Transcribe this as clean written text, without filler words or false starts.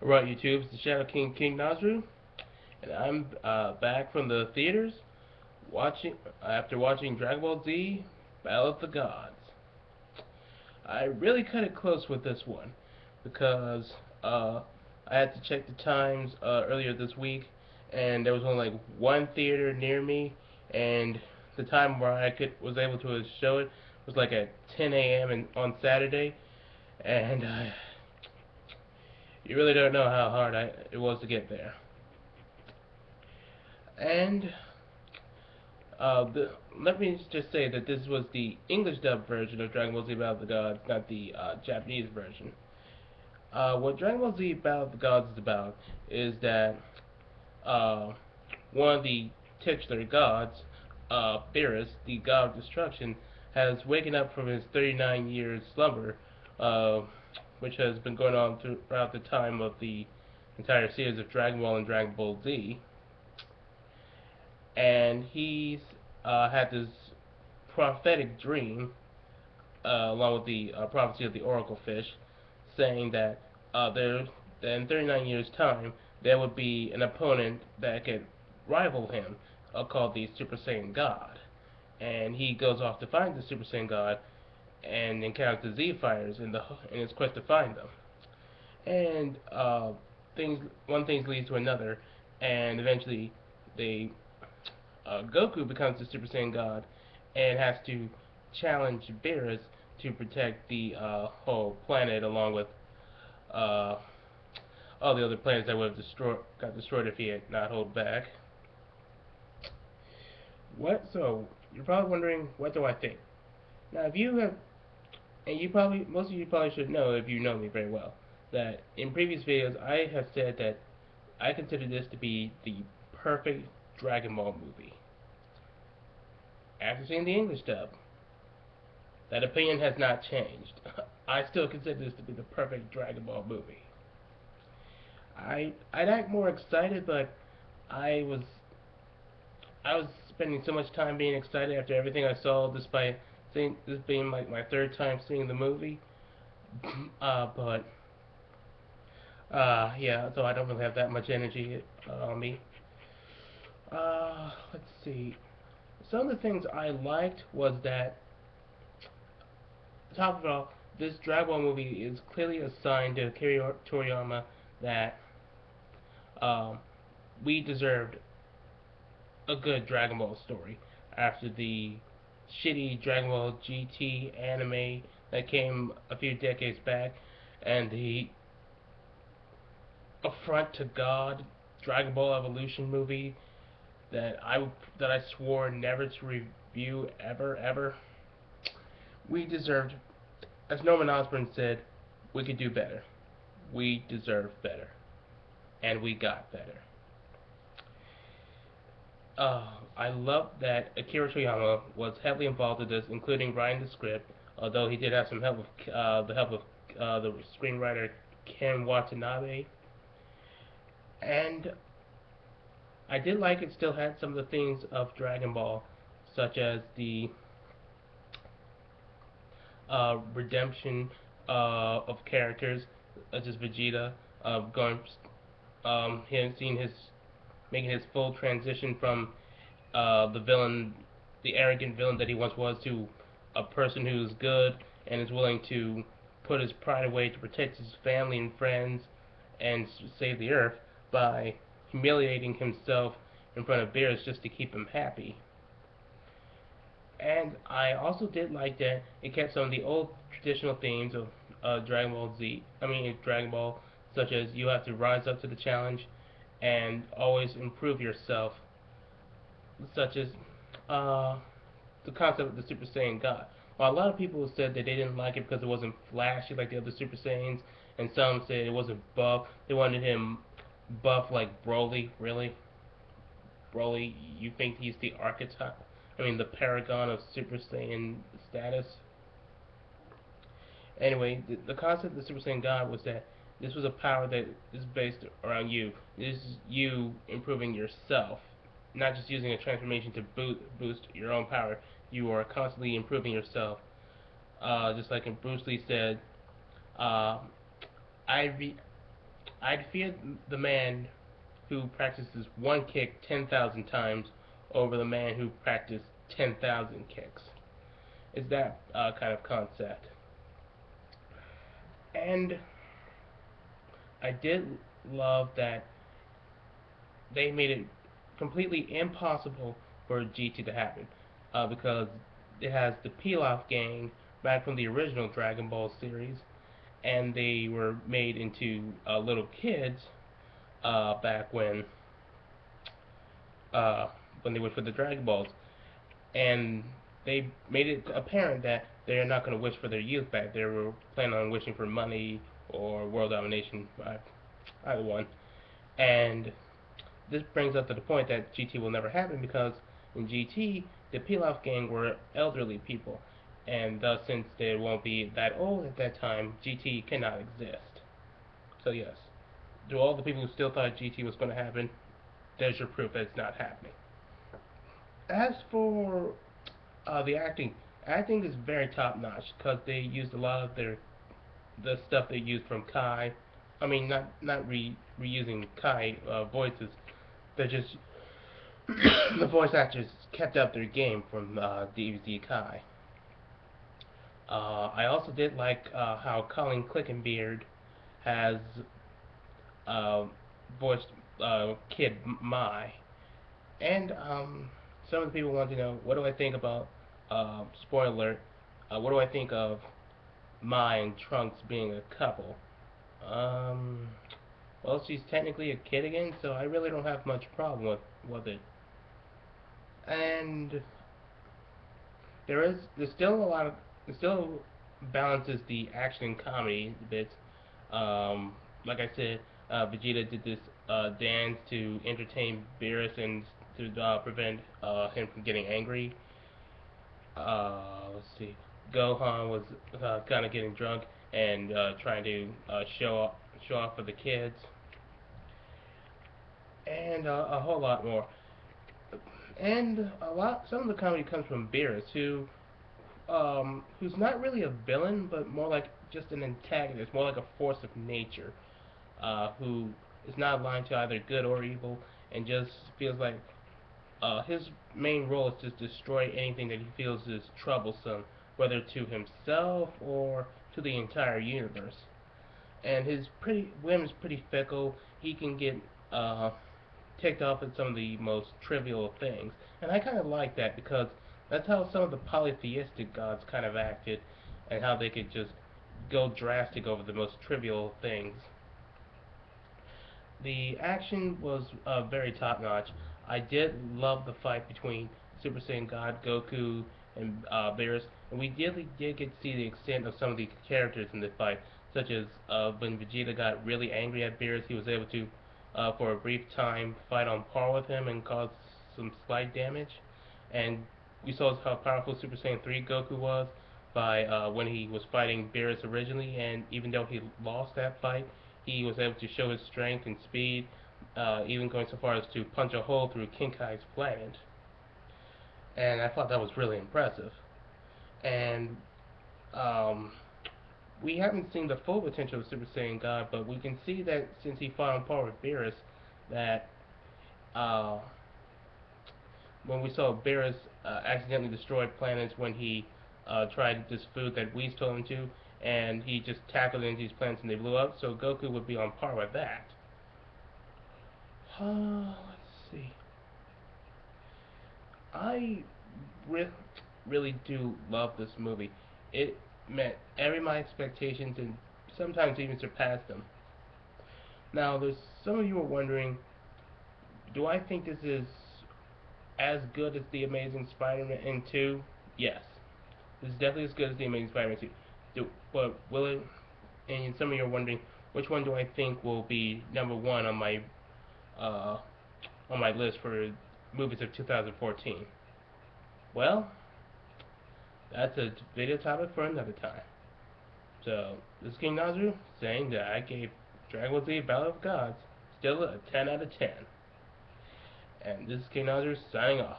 Alright, YouTube, it's the Shadow King Nazru, and I'm back from the theaters watching after watching Dragon Ball Z Battle of the Gods. I really cut it close with this one because I had to check the times earlier this week, and there was only like one theater near me, and the time where was able to show it was like at 10 a.m. on Saturday, and you really don't know how hard it was to get there. And let me just say that this was the English dub version of Dragon Ball Z Battle of the Gods, not the Japanese version. What Dragon Ball Z Battle of the Gods is about is that uh, one of the titular gods, Beerus, the god of destruction, has waken up from his 39 years slumber, uh, which has been going on throughout the time of the entire series of Dragon Ball and Dragon Ball Z. And he's had this prophetic dream, along with the prophecy of the Oracle Fish, saying that in 39 years' time, there would be an opponent that could rival him, called the Super Saiyan God. And he goes off to find the Super Saiyan God and encounters the Z Fighters in his quest to find them. And things one thing leads to another, and eventually they Goku becomes the Super Saiyan God and has to challenge Beerus to protect the whole planet, along with uh, all the other planets that would have got destroyed if he had not held back. What? So you're probably wondering, what do I think? Now, if you have, and you probably most of you probably should know if you know me very well, that in previous videos I have said that I consider this to be the perfect Dragon Ball movie. After seeing the English dub, that opinion has not changed. I still consider this to be the perfect Dragon Ball movie. I'd act more excited, but I was I was spending so much time being excited after everything I saw, despite seeing this being like my third time seeing the movie. But yeah, so I don't really have that much energy on me. Let's see. Some of the things I liked was that, top of all, this Dragon Ball movie is clearly a sign to Akira Toriyama that um, we deserved a good Dragon Ball story after the shitty Dragon Ball GT anime that came a few decades back, and the affront to God Dragon Ball Evolution movie that I swore never to review ever. We deserved, as Norman Osborn said, we could do better. We deserve better, and we got better. I love that Akira Toriyama was heavily involved in this, including writing the script. Although he did have some help of the help of the screenwriter Ken Watanabe, and I did like it. Still had some of the themes of Dragon Ball, such as the redemption of characters, such as Vegeta, going, him seeing his making his full transition from the villain, the arrogant villain that he once was, to a person who's good and is willing to put his pride away to protect his family and friends and save the Earth by humiliating himself in front of Beerus just to keep him happy. And I also did like that it kept some of the old traditional themes of Dragon Ball Z. I mean Dragon Ball, such as you have to rise up to the challenge and always improve yourself, such as uh, the concept of the Super Saiyan God. While a lot of people said that they didn't like it because it wasn't flashy like the other Super Saiyans, and some said it wasn't buff, they wanted him buff like Broly. Really? Broly, you think he's the archetype? I mean, the paragon of Super Saiyan status? Anyway, the concept of the Super Saiyan God was that this was a power that is based around you. This is you improving yourself, not just using a transformation to boost your own power. You are constantly improving yourself. Just like Bruce Lee said, uh, I I defeated the man who practices one kick 10,000 times over the man who practiced 10,000 kicks. It's that kind of concept. And I did love that they made it completely impossible for GT to happen because it has the Pilaf gang back from the original Dragon Ball series, and they were made into little kids back when they went for the Dragon Balls, and they made it apparent that they're not going to wish for their youth back. They were planning on wishing for money or world domination, either one. And this brings up to the point that GT will never happen because in GT, the Pilaf gang were elderly people, and thus, since they won't be that old at that time, GT cannot exist. So yes, to all the people who still thought GT was going to happen, there's your proof that it's not happening. As for the acting is very top notch because they used a lot of the stuff they used from Kai. I mean, not reusing Kai voices. They're just the voice actors kept up their game from DBZ Kai. I also did like how Colin Clickenbeard has uh, voiced Kid Mai, and some of the people want to know what do I think about spoiler alert. What do I think of Mai and Trunks being a couple? Um, well, she's technically a kid again, so I really don't have much problem with it. And there's still a lot of it still balances the action and comedy bits. Um, like I said, Vegeta did this dance to entertain Beerus and to prevent him from getting angry. Let's see. Gohan was kind of getting drunk and trying to show off for the kids, and a whole lot more. And some of the comedy comes from Beerus, who's not really a villain, but more like just an antagonist, more like a force of nature, who is not aligned to either good or evil, and just feels like his main role is to destroy anything that he feels is troublesome, whether to himself or to the entire universe. And his whim is pretty fickle. He can get ticked off at some of the most trivial things, and I kind of like that because that's how some of the polytheistic gods kind of acted, and how they could just go drastic over the most trivial things. The action was very top notch. I did love the fight between Super Saiyan God Goku and Beerus, and we did get to see the extent of some of the characters in the fight, such as when Vegeta got really angry at Beerus, he was able to, for a brief time, fight on par with him and cause some slight damage. And we saw how powerful Super Saiyan 3 Goku was by when he was fighting Beerus originally, and even though he lost that fight, he was able to show his strength and speed, even going so far as to punch a hole through Kinkai's planet. And I thought that was really impressive. And um, we haven't seen the full potential of Super Saiyan God, but we can see that since he fought on par with Beerus, that uh, when we saw Beerus accidentally destroy planets when he tried this food that Whis told him to, and he just tackled into these planets and they blew up, so Goku would be on par with that. Let's see. I re- really do love this movie. It met every my expectations and sometimes even surpassed them. Now, there's some of you are wondering, do I think this is as good as The Amazing Spider-Man 2? Yes. This is definitely as good as The Amazing Spider-Man 2. But will it? And some of you are wondering, which one do I think will be number one uh, on my list for movies of 2014? Well, that's a video topic for another time. So, this is King Nazru saying that I gave Dragon Ball Z Battle of Gods still a 10 out of 10. And this is King Nazru signing off.